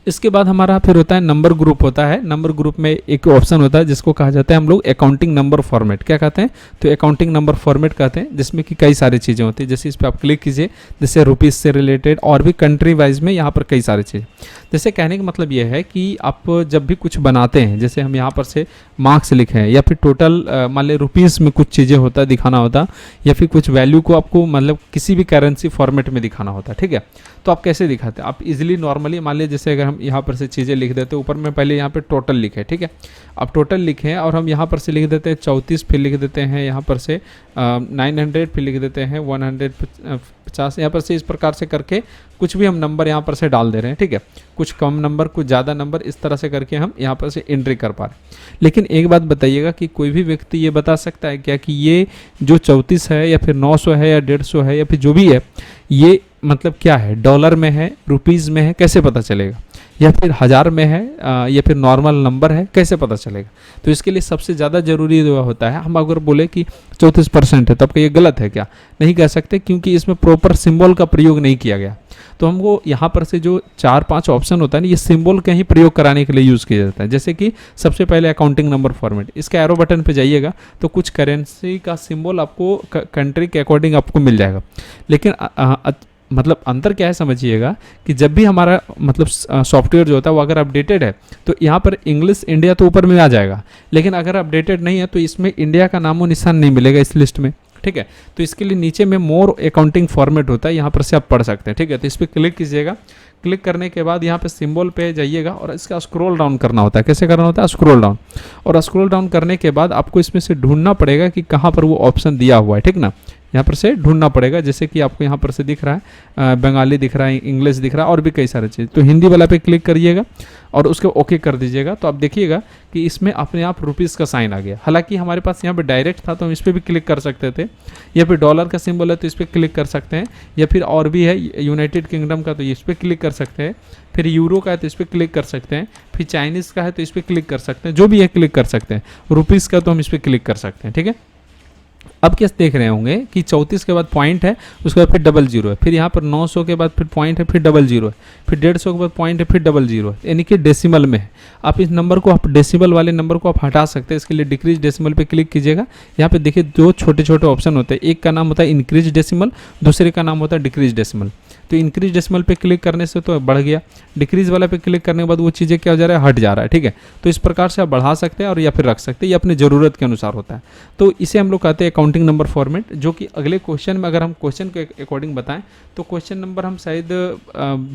इसके बाद हमारा फिर होता है नंबर ग्रुप होता है। नंबर ग्रुप में एक ऑप्शन होता है जिसको कहा जाता है हम लोग अकाउंटिंग नंबर फॉर्मेट। क्या कहते हैं? तो अकाउंटिंग नंबर फॉर्मेट कहते हैं, जिसमें कि कई सारी चीज़ें होती है। जैसे इस पर आप क्लिक कीजिए, जैसे रुपीज़ से रिलेटेड और भी कंट्री वाइज में यहाँ पर कई सारी चीज़ें। जैसे कहने का मतलब ये है कि आप जब भी कुछ बनाते हैं, जैसे हम यहाँ पर से मार्क्स लिखे हैं या फिर टोटल मान ली रुपीज़ में कुछ चीज़ें होता दिखाना होता, या फिर कुछ वैल्यू को आपको मतलब किसी भी करेंसी फॉर्मेट में दिखाना होता, ठीक है। तो आप कैसे दिखाते हैं? आप इजीली नॉर्मली मान लीजिए जैसे अगर हम यहाँ पर से चीज़ें लिख देते हैं, ऊपर में पहले यहाँ पे टोटल लिखे, ठीक है। अब टोटल लिखे और हम यहाँ पर से लिख देते हैं 34, फिर लिख देते हैं यहाँ पर से 900, फिर लिख देते हैं 150, यहाँ पर से इस प्रकार से करके कुछ भी हम नंबर यहाँ पर से डाल दे रहे हैं, ठीक है। कुछ कम नंबर, कुछ ज़्यादा नंबर, इस तरह से करके हम यहाँ पर से एंट्री कर पा रहे हैं। लेकिन एक बात बताइएगा कि कोई भी व्यक्ति ये बता सकता है क्या कि ये जो 34 है या फिर 900 है या 150 है या फिर जो भी है, ये मतलब क्या है, डॉलर में है, रुपीज़ में है, कैसे पता चलेगा? या फिर हज़ार में है या फिर नॉर्मल नंबर है, कैसे पता चलेगा? तो इसके लिए सबसे ज़्यादा ज़रूरी जो होता है, हम अगर बोले कि 34% है तो आपका ये गलत है क्या? नहीं कह सकते, क्योंकि इसमें प्रॉपर सिंबल का प्रयोग नहीं किया गया। तो हमको यहाँ पर से जो 4-5 ऑप्शन होता है ना, ये सिंबल का ही प्रयोग कराने के लिए यूज़ किया जाता है। जैसे कि सबसे पहले अकाउंटिंग नंबर फॉर्मेट, इसके एरो बटन पे जाइएगा तो कुछ करेंसी का सिंबल आपको कंट्री के अकॉर्डिंग आपको मिल जाएगा। लेकिन मतलब अंतर क्या है समझिएगा कि जब भी हमारा मतलब सॉफ्टवेयर जो होता है वो अगर अपडेटेड है तो यहाँ पर इंग्लिश इंडिया तो ऊपर में आ जाएगा, लेकिन अगर अपडेटेड नहीं है तो इसमें इंडिया का नामो निशान नहीं मिलेगा इस लिस्ट में, ठीक है। तो इसके लिए नीचे में मोर अकाउंटिंग फॉर्मेट होता है, यहाँ पर से आप पढ़ सकते हैं, ठीक है। तो इस पर क्लिक कीजिएगा। क्लिक करने के बाद यहाँ पे सिंबल पे जाइएगा और इसका स्क्रॉल डाउन करना होता है। कैसे करना होता है? Scroll down. और स्क्रॉल डाउन करने के बाद आपको इसमें से ढूंढना पड़ेगा कि कहाँ पर वो ऑप्शन दिया हुआ है, ठीक ना। यहाँ पर से ढूंढना पड़ेगा, जैसे कि आपको यहाँ पर से दिख रहा है बंगाली दिख रहा है, इंग्लिश दिख रहा है और भी कई सारे चीज़। तो हिंदी वाला पे क्लिक करिएगा और उसको ओके कर दीजिएगा। तो आप देखिएगा कि इसमें अपने आप रुपीज़ का साइन आ गया। हालांकि हमारे पास यहाँ पे डायरेक्ट था तो हम इस पर भी क्लिक कर सकते थे, या फिर डॉलर का सिंबल है तो इस पर क्लिक कर सकते हैं, या फिर और भी है यूनाइटेड किंगडम का तो इस पर क्लिक कर सकते हैं, फिर यूरो का है तो इस पर क्लिक कर सकते हैं, फिर चाइनीज़ का है तो इस पर क्लिक कर सकते हैं, जो भी है क्लिक कर सकते हैं। रुपीज़ का तो हम इस पर क्लिक कर सकते हैं, ठीक है। अब क्या देख रहे होंगे कि 34 के बाद पॉइंट है, उसके बाद फिर 00 है, फिर यहाँ पर 900 के बाद फिर पॉइंट है, फिर 00 है, फिर 150 के बाद पॉइंट है, फिर 00 है, यानी कि डेसिमल में है। आप इस नंबर को, आप डेसिमल वाले नंबर को आप हटा सकते हैं। इसके लिए डिक्रीज डेसिमल पे क्लिक कीजिएगा। यहाँ पे देखिए दो छोटे छोटे ऑप्शन होते हैं, एक का नाम होता है इंक्रीज डेसिमल, दूसरे का नाम होता है डिक्रीज डेसिमल। तो इंक्रीज डेसिमल पे क्लिक करने से तो बढ़ गया, डिक्रीज वाला पे क्लिक करने के बाद वो चीज़ें क्या हो जा रहा है, हट जा रहा है, ठीक है। तो इस प्रकार से आप बढ़ा सकते हैं और या फिर रख सकते हैं, ये अपनी ज़रूरत के अनुसार होता है। तो इसे हम लोग कहते हैं अकाउंटिंग नंबर फॉर्मेट, जो कि अगले क्वेश्चन में अगर हम क्वेश्चन के अकॉर्डिंग बताएं तो क्वेश्चन नंबर हम शायद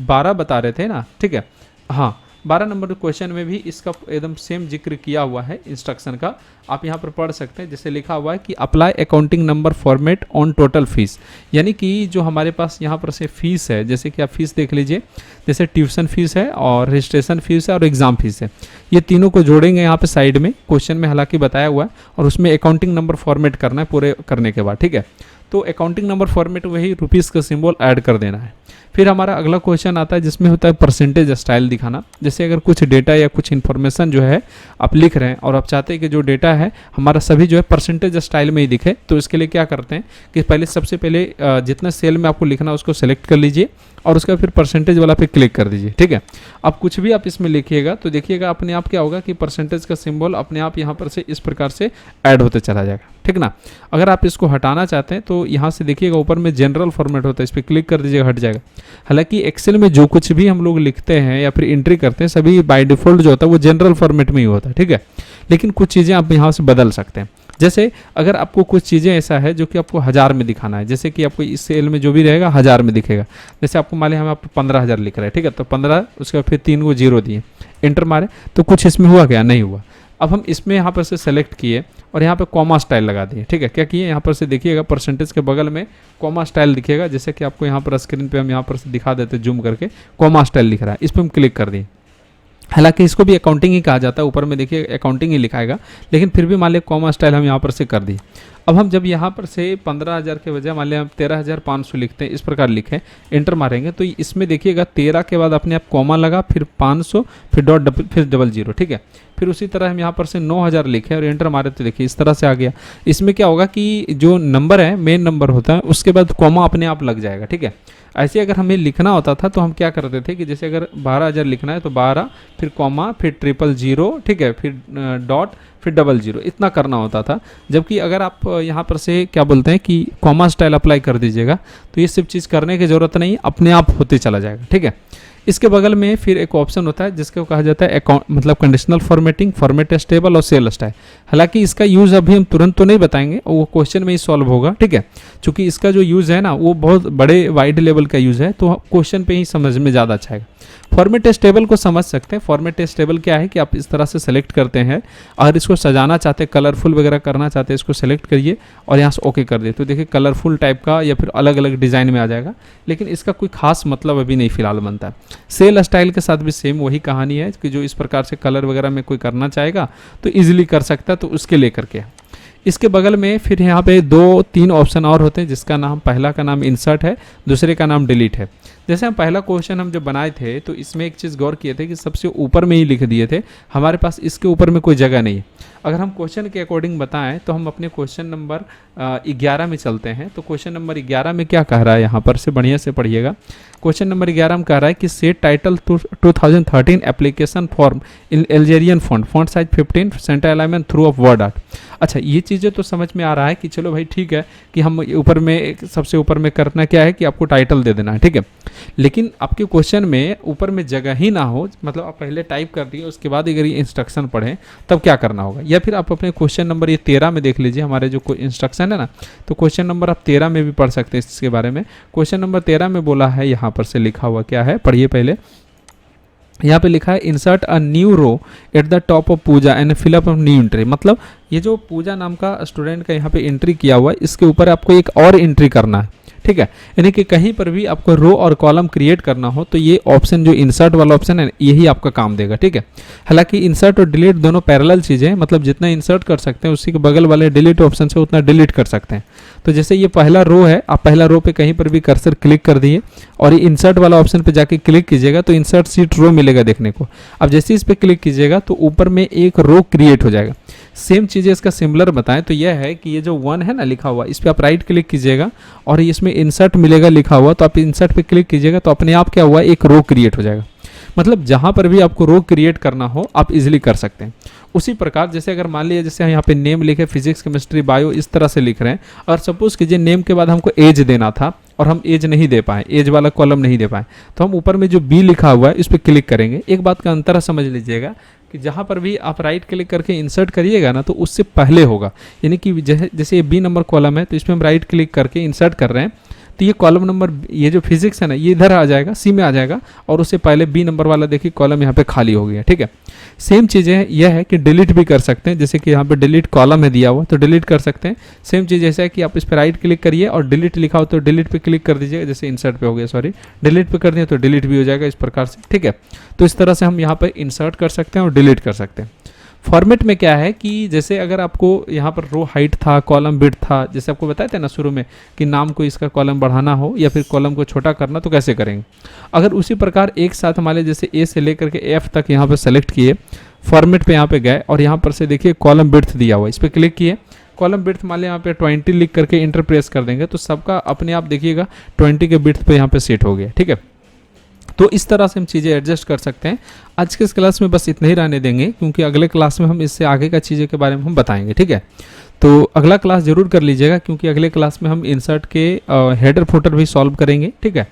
12 बता रहे थे ना, ठीक है। हाँ, 12 नंबर क्वेश्चन में भी इसका एकदम सेम जिक्र किया हुआ है इंस्ट्रक्शन का। आप यहाँ पर पढ़ सकते हैं, जैसे लिखा हुआ है कि apply accounting number format on total fees, यानी कि जो हमारे पास यहाँ पर से फीस है, जैसे कि आप फीस देख लीजिए, जैसे ट्यूशन फीस है और रजिस्ट्रेशन फीस है और एग्ज़ाम फीस है, ये तीनों को जोड़ेंगे यहाँ पे साइड में, क्वेश्चन में हालांकि बताया हुआ है, और उसमें अकाउंटिंग नंबर फॉर्मेट करना है पूरे करने के बाद, ठीक है। तो अकाउंटिंग नंबर फॉर्मेट वही रुपीज़ का सिंबल ऐड कर देना है। फिर हमारा अगला क्वेश्चन आता है जिसमें होता है परसेंटेज स्टाइल दिखाना। जैसे अगर कुछ डेटा या कुछ इन्फॉर्मेशन जो है आप लिख रहे हैं और आप चाहते हैं कि जो डेटा है हमारा सभी जो है परसेंटेज स्टाइल में ही दिखे, तो इसके लिए क्या करते हैं कि पहले सबसे पहले जितना सेल में आपको लिखना है उसको सेलेक्ट कर लीजिए और उसका फिर परसेंटेज वाला पे क्लिक कर दीजिए, ठीक है। अब कुछ भी आप इसमें लिखिएगा तो देखिएगा अपने आप क्या होगा कि परसेंटेज का सिंबल अपने आप यहाँ पर से इस प्रकार से ऐड होते चला जाएगा, ठीक ना। अगर आप इसको हटाना चाहते हैं तो यहाँ से देखिएगा ऊपर में जनरल फॉर्मेट होता है, इस पर क्लिक कर दीजिएगा, हट जाएगा। हालांकि एक्सेल में जो कुछ भी हम लोग लिखते हैं या फिर एंट्री करते हैं सभी बाय डिफ़ॉल्ट जो होता है वो जनरल फॉर्मेट में ही होता है, ठीक है। लेकिन कुछ चीज़ें आप यहाँ से बदल सकते हैं। जैसे अगर आपको कुछ चीज़ें ऐसा है जो कि आपको 1000 में दिखाना है, जैसे कि आपको इस सेल में जो भी रहेगा 1000 में दिखेगा। जैसे आपको मान लिया हम आप 15,000 लिख रहे हैं, ठीक है, तो 15 उसके बाद फिर 3 को 0 दिए, एंटर मारे, तो कुछ इसमें हुआ क्या? नहीं हुआ। अब हम इसमें यहाँ पर से सेलेक्ट किए और यहाँ पे कॉमा स्टाइल लगा दिए, ठीक है। क्या किए, यहाँ पर से देखिएगा परसेंटेज के बगल में कॉमा स्टाइल दिखेगा, जैसे कि आपको यहाँ पर स्क्रीन पे हम यहाँ पर से दिखा देते जूम करके, कॉमा स्टाइल लिख रहा है, इस पर हम क्लिक कर दिए। हालांकि इसको भी अकाउंटिंग ही कहा जाता है, ऊपर में देखिए अकाउंटिंग ही लिखाएगा, लेकिन फिर भी मान लिया कॉमा स्टाइल हम यहाँ पर से कर दिए। अब हम जब यहाँ पर से 15,000 के बजाय मान लिया हम 13,500 लिखते हैं, इस प्रकार लिखें, एंटर मारेंगे तो इसमें देखिएगा 13 के बाद अपने आप कॉमा लगा, फिर 500, फिर डॉट फिर 00, ठीक है। फिर उसी तरह हम यहाँ पर से 9,000 लिखे और एंटर मारे तो देखिए इस तरह से आ गया। इसमें क्या होगा कि जो नंबर है मेन नंबर होता है उसके बाद कॉमा अपने आप लग जाएगा, ठीक है। ऐसे अगर हमें लिखना होता था तो हम क्या करते थे कि जैसे अगर 12,000 लिखना है तो 12, फिर कॉमा, फिर 000, ठीक है, फिर डॉट, फिर 00, इतना करना होता था। जबकि अगर आप यहाँ पर से क्या बोलते हैं कि कॉमा स्टाइल अप्लाई कर दीजिएगा तो ये सब चीज़ करने की ज़रूरत नहीं, अपने आप होते चला जाएगा, ठीक है। इसके बगल में फिर एक ऑप्शन होता है जिसको कहा जाता है अकाउंट मतलब कंडीशनल फॉर्मेटिंग, फॉर्मेट स्टेबल और सेल स्टाइल। हालांकि इसका यूज़ अभी हम तुरंत तो नहीं बताएंगे, वो क्वेश्चन में ही सॉल्व होगा, ठीक है। चूँकि इसका जो यूज़ है ना वो बहुत बड़े वाइड लेवल का यूज़ है, तो क्वेश्चन पे ही समझ में ज़्यादा अच्छा है। फॉर्मेट टेस्टेबल को समझ सकते हैं। फॉर्मेट टेस्टेबल क्या है कि आप इस तरह से सेलेक्ट करते हैं, अगर इसको सजाना चाहते हैं, कलरफुल वगैरह करना चाहते हैं, इसको सेलेक्ट करिए और यहाँ से ओके कर दिए, तो देखिए कलरफुल टाइप का या फिर अलग अलग डिज़ाइन में आ जाएगा। लेकिन इसका कोई खास मतलब अभी नहीं फिलहाल बनता है। सेल स्टाइल के साथ भी सेम वही कहानी है कि जो इस प्रकार से कलर वगैरह में कोई करना चाहेगा तो ईजिली कर सकता है, तो उसके लेकर के इसके बगल में फिर यहाँ पे 2-3 ऑप्शन और होते हैं, जिसका नाम, पहला का नाम इंसर्ट है, दूसरे का नाम डिलीट है। जैसे हम पहला क्वेश्चन हम जब बनाए थे तो इसमें एक चीज़ गौर किए थे कि सबसे ऊपर में ही लिख दिए थे, हमारे पास इसके ऊपर में कोई जगह नहीं है। अगर हम क्वेश्चन के अकॉर्डिंग बताएं तो हम अपने क्वेश्चन नंबर 11 में चलते हैं। तो क्वेश्चन नंबर 11 में क्या कह रहा है, यहाँ पर से बढ़िया से पढ़िएगा। क्वेश्चन नंबर 11 में कह रहा है कि set title 2013 application form in Algerian font size 15 centre alignment through of word art. अच्छा, ये चीज़ें तो समझ में आ रहा है कि चलो भाई ठीक है कि हम ऊपर में सबसे ऊपर में करना क्या है कि आपको टाइटल दे देना है, ठीक है। लेकिन आपके क्वेश्चन में ऊपर में जगह ही ना हो, मतलब आप पहले टाइप कर दिए उसके बाद अगर ये इंस्ट्रक्शन पढ़ें तब क्या करना होगा। या फिर आप अपने क्वेश्चन नंबर ये 13 में देख लीजिए, हमारे जो इंस्ट्रक्शन है ना, तो क्वेश्चन नंबर आप 13 में भी पढ़ सकते हैं इसके बारे में। क्वेश्चन नंबर 13 में बोला है, यहाँ पर से लिखा हुआ क्या है, पढ़िए पहले। यहाँ पे लिखा है insert a new row at the top of Puja and fill up new entry. मतलब ये जो पूजा नाम का स्टूडेंट का यहाँ पे एंट्री किया हुआ है, इसके ऊपर आपको एक और एंट्री करना है, ठीक है। यानी कि कहीं पर भी आपको रो और कॉलम क्रिएट करना हो तो ये ऑप्शन जो इंसर्ट वाला ऑप्शन है यही आपका काम देगा, ठीक है। हालांकि इंसर्ट और डिलीट दोनों पैरेलल चीज़ें हैं, मतलब जितना इंसर्ट कर सकते हैं उसी के बगल वाले डिलीट ऑप्शन से उतना डिलीट कर सकते हैं। तो जैसे ये पहला रो है, आप पहला रो पे कहीं पर भी कर्सर क्लिक कर दिए और ये इंसर्ट वाला ऑप्शन पे जाके क्लिक कीजिएगा तो इंसर्ट सीट रो मिलेगा देखने को। अब जैसे इस पर क्लिक कीजिएगा तो ऊपर में एक रो क्रिएट हो जाएगा। सेम चीज़ें इसका सिमिलर बताएं तो यह है कि ये जो 1 है ना लिखा हुआ, इस पर आप राइट क्लिक कीजिएगा और इसमें इंसर्ट मिलेगा लिखा हुआ, तो आप इंसर्ट पे क्लिक कीजिएगा तो अपने आप क्या हुआ, एक रो क्रिएट हो जाएगा। मतलब जहाँ पर भी आपको रो क्रिएट करना हो आप इजीली कर सकते हैं। उसी प्रकार जैसे अगर मान लीजिए जैसे यहाँ पे नेम लिखे फिजिक्स केमिस्ट्री बायो इस तरह से लिख रहे हैं, और सपोज कीजिए नेम के बाद हमको एज देना था और हम एज नहीं दे पाए, एज वाला कॉलम नहीं दे पाए, तो हम ऊपर में जो बी लिखा हुआ है इस पर क्लिक करेंगे। एक बात का अंतर समझ लीजिएगा कि जहाँ पर भी आप राइट क्लिक करके इंसर्ट करिएगा ना तो उससे पहले होगा, यानी कि जैसे ये बी नंबर कॉलम है तो इसमें हम राइट क्लिक करके इंसर्ट कर रहे हैं तो ये कॉलम नंबर, ये जो फिजिक्स है ना ये इधर आ जाएगा, सी में आ जाएगा, और उससे पहले बी नंबर वाला देखिए कॉलम यहाँ पे खाली हो गया, ठीक है। सेम चीज़ें यह है कि डिलीट भी कर सकते हैं, जैसे कि यहाँ पे डिलीट कॉलम है दिया हुआ तो डिलीट कर सकते हैं। सेम चीज़ ऐसा है कि आप इस पर राइट क्लिक करिए और डिलीट लिखा हो तो डिलीट पे क्लिक कर दीजिएगा, जैसे इंसर्ट पे हो गया, सॉरी डिलीट पे कर दिया तो डिलीट भी हो जाएगा इस प्रकार से, ठीक है। तो इस तरह से हम यहाँ पर इंसर्ट कर सकते हैं और डिलीट कर सकते हैं। फॉर्मेट में क्या है कि जैसे अगर आपको यहाँ पर रो हाइट था, कॉलम विड्थ था, जैसे आपको बताया था ना शुरू में कि नाम को इसका कॉलम बढ़ाना हो या फिर कॉलम को छोटा करना तो कैसे करेंगे। अगर उसी प्रकार एक साथ हमारे जैसे ए से लेकर के एफ तक यहाँ पर सेलेक्ट किए, फॉर्मेट पे यहाँ पे गए और यहाँ पर से देखिए कॉलम विड्थ दिया हुआ है, इस पर क्लिक किए, कॉलम विड्थ मान लिया यहाँ पे 20 लिख करके इंटर प्रेस कर देंगे तो सबका अपने आप देखिएगा 20 के विड्थ पे यहाँ पे सेट हो गया, ठीक है। तो इस तरह से हम चीज़ें एडजस्ट कर सकते हैं। आज के इस क्लास में बस इतना ही रहने देंगे, क्योंकि अगले क्लास में हम इससे आगे का चीज़ों के बारे में हम बताएंगे, ठीक है। तो अगला क्लास जरूर कर लीजिएगा, क्योंकि अगले क्लास में हम इंसर्ट के हेडर फुटर भी सॉल्व करेंगे, ठीक है।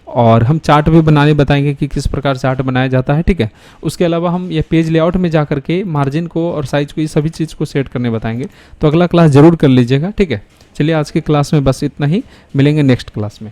और हम चार्ट भी बनाने बताएंगे कि किस प्रकार चार्ट बनाया जाता है, ठीक है। उसके अलावा हम ये पेज लेआउट में जा करके मार्जिन को और साइज को, ये सभी चीज़ को सेट करने बताएंगे। तो अगला क्लास जरूर कर लीजिएगा, ठीक है। चलिए आज की क्लास में बस इतना ही, मिलेंगे नेक्स्ट क्लास में।